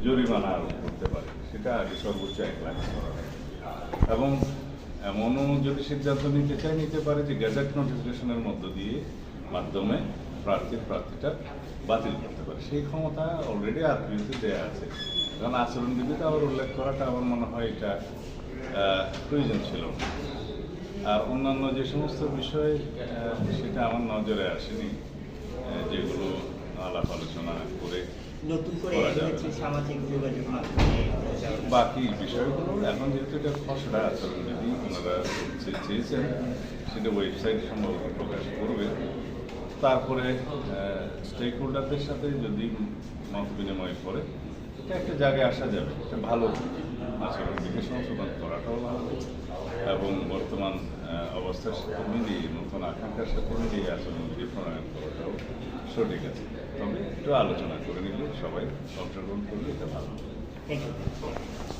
জরিমানা আরোপ করতে পারে, সেটা আগে সর্বোচ্চ 1 লাখ করা হয়। এবং এমনও যদি সিদ্ধান্ত নিতে পারে যে গেজেট নোটিফিকেশনের মাধ্যমে প্রার্থীটা বাতিল করতে পারে। সেই ক্ষমতা অলরেডি আরপিওতে দেওয়া আছে। কারণ আচরণবিধিতে আবার উল্লেখ করাটা আমার মনে হয় এটা প্রয়োজন ছিল না। আর অন্যান্য যে সমস্ত বিষয় সেটা আমার নজরে আসেনি, যেগুলো আলাপ আলোচনা করে সামাজিক যোগাযোগ মাধ্যমে বাকি বিষয়গুলো এখন যেহেতু এটা খসড়া আচরণবিধি ওনারা চেয়েছেন, সেটা ওয়েবসাইট সম্ভবত প্রকাশ করবে। তারপরে স্টেক হোল্ডারদের সাথে যদি মত বিনিময় করে এটা একটা জায়গায় আসা যাবে। এটা ভালো আচরণবিধি সংশোধন করাটাও ভালো, এবং বর্তমান অবস্থার সাথে মিলিয়ে নতুন আকাঙ্ক্ষার সাথে মিলিয়ে আচরণবিধি প্রণয়ন করাটাও সঠিক আছে। তবে একটু আলোচনা করে নিলে সবাই অংশগ্রহণ করলে এটা ভালো। Thank you.